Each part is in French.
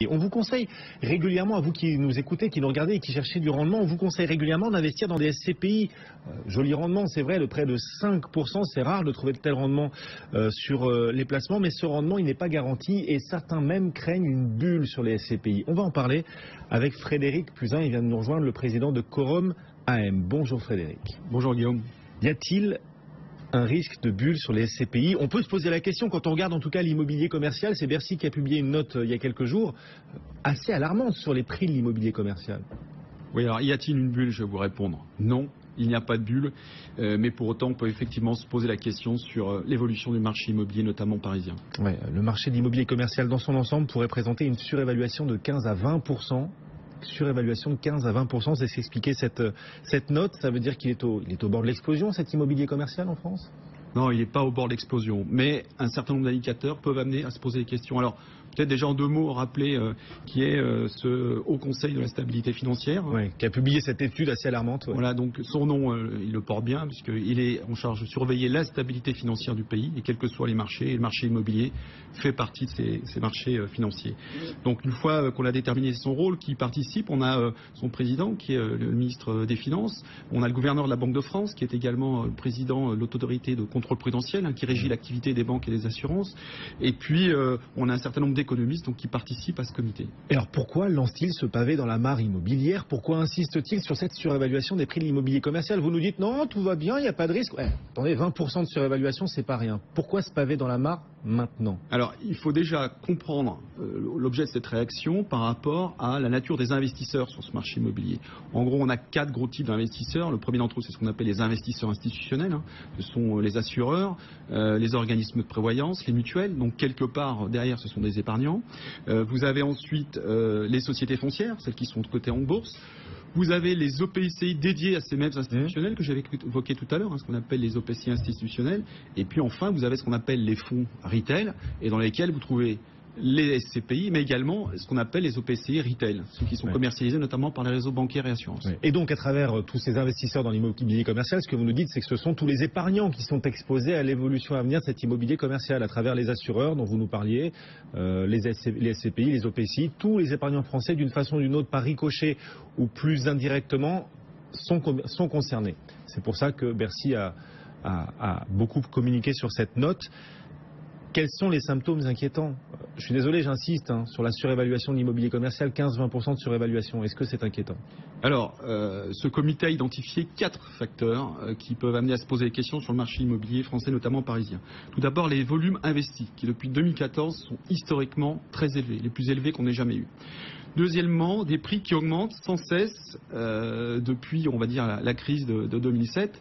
Et on vous conseille régulièrement, à vous qui nous écoutez, qui nous regardez et qui cherchez du rendement, on vous conseille régulièrement d'investir dans des SCPI. Joli rendement, c'est vrai, de près de 5%, c'est rare de trouver de tel rendement sur les placements, mais ce rendement, il n'est pas garanti et certains même craignent une bulle sur les SCPI. On va en parler avec Frédéric Puzin, il vient de nous rejoindre, le président de Quorum AM. Bonjour Frédéric. Bonjour Guillaume. Y a-t-il un risque de bulle sur les SCPI? On peut se poser la question quand on regarde en tout cas l'immobilier commercial. C'est Bercy qui a publié une note il y a quelques jours assez alarmante sur les prix de l'immobilier commercial. Oui, alors y a-t-il une bulle? Je vais vous répondre. Non, il n'y a pas de bulle, mais pour autant on peut effectivement se poser la question sur l'évolution du marché immobilier, notamment parisien. Ouais, le marché de l'immobilier commercial dans son ensemble pourrait présenter une surévaluation de 15 à 20%. Surévaluation de 15 à 20%, c'est ce qu'expliquait cette note. Ça veut dire qu'il est au bord de l'explosion, cet immobilier commercial en France? Non, il n'est pas au bord de l'explosion, mais un certain nombre d'indicateurs peuvent amener à se poser des questions. Alors, peut-être déjà en deux mots rappeler qui est ce Haut Conseil de la stabilité financière. Oui, qui a publié cette étude assez alarmante. Ouais. Voilà, donc son nom, il le porte bien, puisqu'il est en charge de surveiller la stabilité financière du pays, et quels que soient les marchés, et le marché immobilier fait partie de ces marchés financiers. Donc une fois qu'on a déterminé son rôle, qui participe, on a son président, qui est le ministre des Finances, on a le gouverneur de la Banque de France, qui est également le président de l'autorité de contrôle prudentiel, qui régit l'activité des banques et des assurances, et puis on a un certain nombre d'économistes donc, qui participent à ce comité. Et alors pourquoi lance-t-il ce pavé dans la mare immobilière? Pourquoi insiste-t-il sur cette surévaluation des prix de l'immobilier commercial? Vous nous dites non, tout va bien, il n'y a pas de risque. Ouais, attendez, 20% de surévaluation, c'est pas rien. Pourquoi ce pavé dans la mare maintenant? Alors il faut déjà comprendre l'objet de cette réaction par rapport à la nature des investisseurs sur ce marché immobilier. En gros, on a 4 gros types d'investisseurs. Le premier d'entre eux, c'est ce qu'on appelle les investisseurs institutionnels. Ce sont les assureurs, les organismes de prévoyance, les mutuelles. Donc quelque part derrière, ce sont des épargnants. Vous avez ensuite les sociétés foncières, celles qui sont cotées en bourse. Vous avez les OPCI dédiés à ces mêmes institutionnels que j'avais évoqué tout à l'heure, ce qu'on appelle les OPCI institutionnels. Et puis enfin, vous avez ce qu'on appelle les fonds retail, et dans lesquels vous trouvez les SCPI, mais également ce qu'on appelle les OPCI retail, ceux qui sont commercialisés notamment par les réseaux bancaires et assurances. Et donc à travers tous ces investisseurs dans l'immobilier commercial, ce que vous nous dites, c'est que ce sont tous les épargnants qui sont exposés à l'évolution à venir de cet immobilier commercial, à travers les assureurs dont vous nous parliez, les SCPI, les OPCI, tous les épargnants français d'une façon ou d'une autre, par ricochet ou plus indirectement, sont concernés. C'est pour ça que Bercy a beaucoup communiqué sur cette note. Quels sont les symptômes inquiétants? Je suis désolé, j'insiste sur la surévaluation de l'immobilier commercial, 15-20% de surévaluation. Est-ce que c'est inquiétant? Alors, ce comité a identifié 4 facteurs qui peuvent amener à se poser des questions sur le marché immobilier français, notamment parisien. Tout d'abord, les volumes investis, qui depuis 2014 sont historiquement très élevés, les plus élevés qu'on ait jamais eu. Deuxièmement, des prix qui augmentent sans cesse depuis, on va dire, la crise de 2007.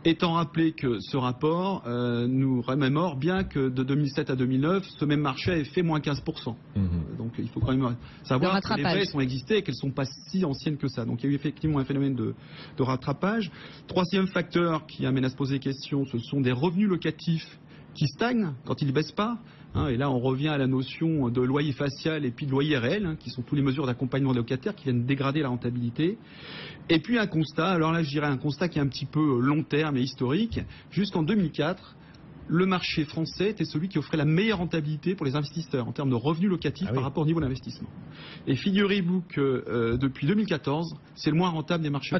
Étant rappelé que ce rapport nous remémore bien que de 2007 à 2009, ce même marché avait fait moins 15%. Donc il faut quand même savoir que les baisses ont existé et qu'elles ne sont pas si anciennes que ça. Donc il y a eu effectivement un phénomène de rattrapage. Troisième facteur qui amène à se poser des questions, ce sont des revenus locatifs qui stagnent quand ils ne baissent pas. Et là, on revient à la notion de loyer facial et puis de loyer réel, qui sont toutes les mesures d'accompagnement des locataires qui viennent dégrader la rentabilité. Et puis un constat, alors là je dirais un constat qui est un petit peu long terme et historique. Jusqu'en 2004, le marché français était celui qui offrait la meilleure rentabilité pour les investisseurs en termes de revenus locatifs par rapport au niveau d'investissement. Et figurez-vous que depuis 2014, c'est le moins rentable des marchés.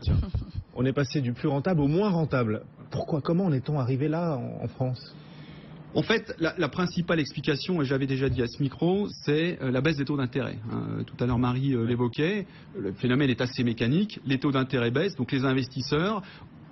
On est passé du plus rentable au moins rentable. Pourquoi? Comment en est-on arrivé là en France? En fait, la principale explication, et j'avais déjà dit à ce micro, c'est la baisse des taux d'intérêt. Tout à l'heure, Marie l'évoquait. Le phénomène est assez mécanique. Les taux d'intérêt baissent, donc les investisseurs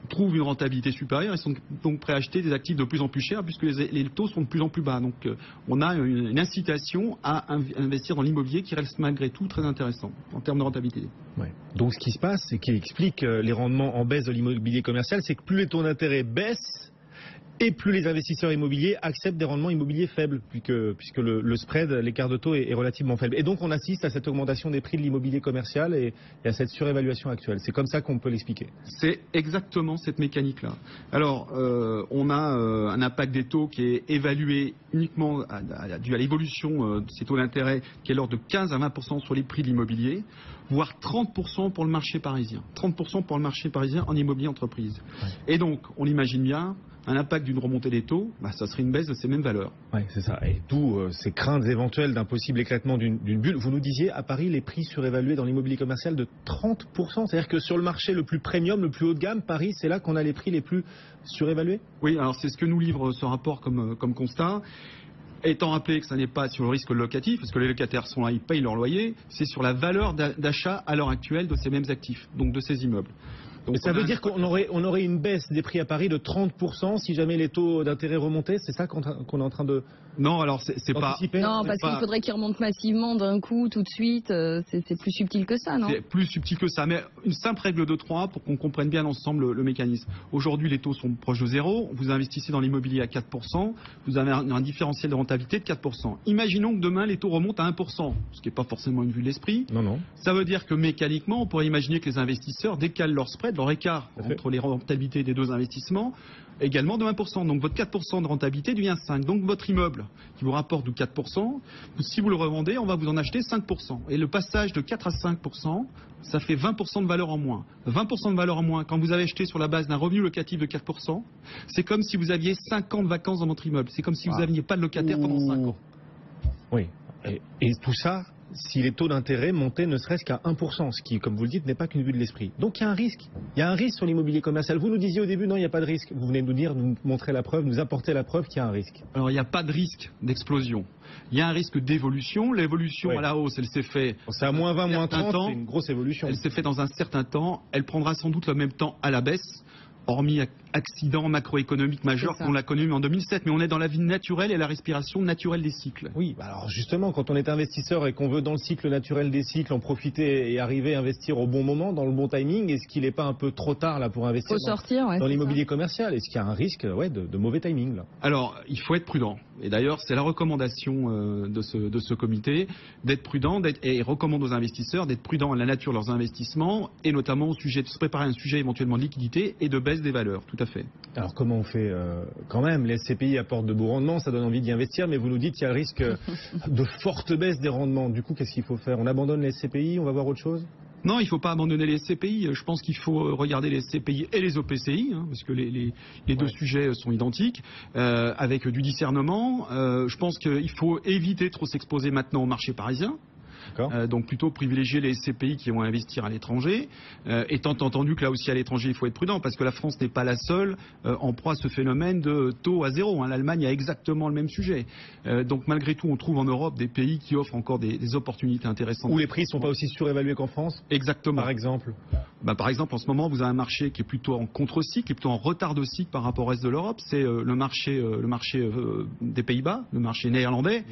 trouvent une rentabilité supérieure et sont donc prêts à acheter des actifs de plus en plus chers puisque les taux sont de plus en plus bas. Donc on a une incitation à investir dans l'immobilier qui reste malgré tout très intéressant en termes de rentabilité. Ouais. Donc ce qui se passe, c'est qui explique les rendements en baisse de l'immobilier commercial, c'est que plus les taux d'intérêt baissent, et plus les investisseurs immobiliers acceptent des rendements immobiliers faibles, puisque le spread, l'écart de taux est relativement faible. Et donc on assiste à cette augmentation des prix de l'immobilier commercial et à cette surévaluation actuelle. C'est comme ça qu'on peut l'expliquer. C'est exactement cette mécanique-là. Alors, on a un impact des taux qui est évalué uniquement dû à l'évolution de ces taux d'intérêt, qui est l'ordre de 15 à 20% sur les prix de l'immobilier, voire 30% pour le marché parisien. 30% pour le marché parisien en immobilier entreprise. Et donc, on imagine bien, un impact d'une remontée des taux, ça serait une baisse de ces mêmes valeurs. Oui, c'est ça. Et d'où ces craintes éventuelles d'un possible éclatement d'une bulle. Vous nous disiez, à Paris, les prix surévalués dans l'immobilier commercial de 30%. C'est-à-dire que sur le marché le plus premium, le plus haut de gamme, Paris, c'est là qu'on a les prix les plus surévalués? Oui, alors c'est ce que nous livre ce rapport comme constat. Étant rappelé que ça n'est pas sur le risque locatif, parce que les locataires sont là, ils payent leur loyer, c'est sur la valeur d'achat à l'heure actuelle de ces mêmes actifs, donc de ces immeubles. Donc, ça veut dire qu'on aurait une baisse des prix à Paris de 30% si jamais les taux d'intérêt remontaient? C'est ça qu'on est en train de... Non, alors c'est pas... Non, parce qu'il faudrait qu'ils remontent massivement d'un coup, tout de suite. C'est plus subtil que ça, non? C'est plus subtil que ça, mais une simple règle de 3 pour qu'on comprenne bien ensemble le mécanisme. Aujourd'hui, les taux sont proches de 0. Vous investissez dans l'immobilier à 4%. Vous avez un différentiel de rentabilité de 4%. Imaginons que demain, les taux remontent à 1%, ce qui n'est pas forcément une vue de l'esprit. Non. Ça veut dire que mécaniquement, on pourrait imaginer que les investisseurs décalent leur spread, leur écart entre les rentabilités des deux investissements, également de 1%. Donc votre 4% de rentabilité devient 5%. Donc votre immeuble qui vous rapporte de 4%, si vous le revendez, on va vous en acheter 5%. Et le passage de 4 à 5%, ça fait 20% de valeur en moins. 20% de valeur en moins, quand vous avez acheté sur la base d'un revenu locatif de 4%, c'est comme si vous aviez 5 ans de vacances dans votre immeuble. C'est comme si vous n'aviez pas de locataire pendant 5 ans. Oui. Et tout ça, si les taux d'intérêt montaient ne serait-ce qu'à 1%, ce qui, comme vous le dites, n'est pas qu'une vue de l'esprit. Donc il y a un risque. Il y a un risque sur l'immobilier commercial. Vous nous disiez au début, non, il n'y a pas de risque. Vous venez de nous dire, nous montrer la preuve, nous apporter la preuve qu'il y a un risque. Alors il n'y a pas de risque d'explosion. Il y a un risque d'évolution. L'évolution à la hausse, elle s'est faite... C'est à moins 20, moins 30, c'est une grosse évolution. Elle s'est faite dans un certain temps. Elle prendra sans doute le même temps à la baisse, hormis accident macroéconomique majeur qu'on l'a connu en 2007, mais on est dans la vie naturelle et la respiration naturelle des cycles. Oui, alors justement, quand on est investisseur et qu'on veut dans le cycle naturel des cycles en profiter et arriver à investir au bon moment, dans le bon timing, est-ce qu'il n'est pas un peu trop tard là pour investir dans l'immobilier commercial? Est-ce qu'il y a un risque de mauvais timing là? Alors, il faut être prudent. Et d'ailleurs, c'est la recommandation de ce comité, d'être prudent et recommande aux investisseurs d'être prudents à la nature de leurs investissements et notamment au sujet de se préparer à un sujet éventuellement de liquidité et de baisse des valeurs. Tout à fait. Alors comment on fait quand même? Les SCPI apportent de beaux rendements, ça donne envie d'y investir, mais vous nous dites qu'il y a le risque de forte baisse des rendements. Du coup, qu'est-ce qu'il faut faire? On abandonne les SCPI, on va voir autre chose? Non, il ne faut pas abandonner les SCPI. Je pense qu'il faut regarder les SCPI et les OPCI, parce que les deux sujets sont identiques, avec du discernement. Je pense qu'il faut éviter de trop s'exposer maintenant au marché parisien. Donc plutôt privilégier les SCPI qui vont investir à l'étranger, étant entendu que là aussi à l'étranger il faut être prudent parce que la France n'est pas la seule en proie à ce phénomène de taux à zéro. L'Allemagne a exactement le même sujet. Donc malgré tout on trouve en Europe des pays qui offrent encore des opportunités intéressantes. Où les prix ne sont pas aussi surévalués qu'en France? Exactement. Par exemple par exemple en ce moment vous avez un marché qui est plutôt en contre-cycle, qui est plutôt en retard de cycle par rapport au reste de l'Europe. C'est le marché des Pays-Bas, le marché néerlandais,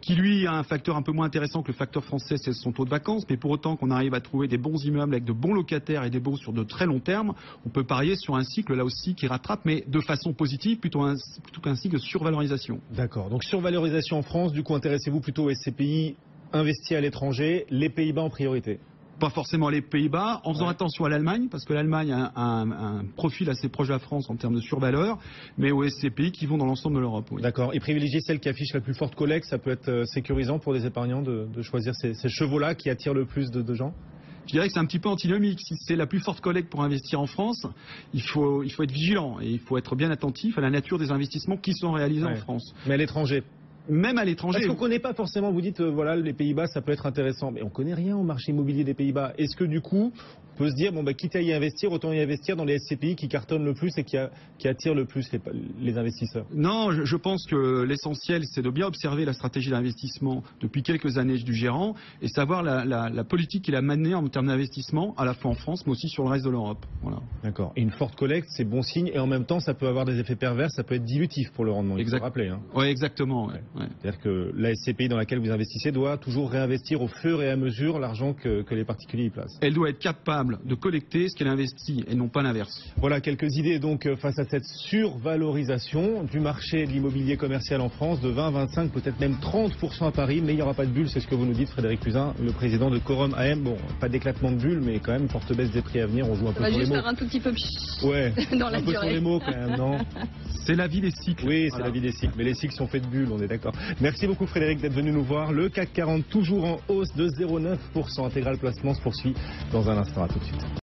qui lui a un facteur un peu moins intéressant que le facteur français, c'est son taux de vacances, mais pour autant qu'on arrive à trouver des bons immeubles avec de bons locataires et des baux sur de très long terme, on peut parier sur un cycle là aussi qui rattrape, mais de façon positive, plutôt qu'un cycle de survalorisation. D'accord, donc survalorisation en France, du coup intéressez-vous plutôt aux SCPI investis à l'étranger, les Pays-Bas en priorité? Pas forcément les Pays-Bas, en faisant attention à l'Allemagne, parce que l'Allemagne a un profil assez proche de la France en termes de survaleur, mais aux SCPI qui vont dans l'ensemble de l'Europe. Oui. D'accord. Et privilégier celle qui affiche la plus forte collecte, ça peut être sécurisant pour des épargnants de choisir ces chevaux-là qui attirent le plus de gens? Je dirais que c'est un petit peu antinomique. Si c'est la plus forte collecte pour investir en France, il faut être vigilant et il faut être bien attentif à la nature des investissements qui sont réalisés en France. Mais à l'étranger? Même à l'étranger. Parce qu'on ne connaît pas forcément, vous dites, voilà, les Pays-Bas, ça peut être intéressant. Mais on ne connaît rien au marché immobilier des Pays-Bas. Est-ce que du coup, on peut se dire, quitte à y investir, autant y investir dans les SCPI qui cartonnent le plus et qui attirent le plus les investisseurs? Non, je pense que l'essentiel, c'est de bien observer la stratégie d'investissement depuis quelques années du gérant et savoir la politique qu'il a menée en termes d'investissement, à la fois en France, mais aussi sur le reste de l'Europe. Voilà. D'accord. Et une forte collecte, c'est bon signe. Et en même temps, ça peut avoir des effets pervers, ça peut être dilutif pour le rendement. Il faut le rappeler. Oui, exactement. Ouais. C'est-à-dire que la SCPI dans laquelle vous investissez doit toujours réinvestir au fur et à mesure l'argent que les particuliers y placent. Elle doit être capable de collecter ce qu'elle investit et non pas l'inverse. Voilà quelques idées donc face à cette survalorisation du marché de l'immobilier commercial en France de 20, 25, peut-être même 30% à Paris, mais il n'y aura pas de bulle, c'est ce que vous nous dites Frédéric Fusain, le président de Quorum AM. Bon, pas d'éclatement de bulle, mais quand même forte baisse des prix à venir, on joue un peu sur les mots. On va juste faire un tout petit peu dans la durée. Un peu sur les mots quand même, non? C'est la vie des cycles. Oui, c'est la vie des cycles, mais les cycles sont faits de bulles, on est d'accord. Merci beaucoup Frédéric d'être venu nous voir. Le CAC 40 toujours en hausse de 0,9%. Intégral Placement se poursuit dans un instant. À tout de suite.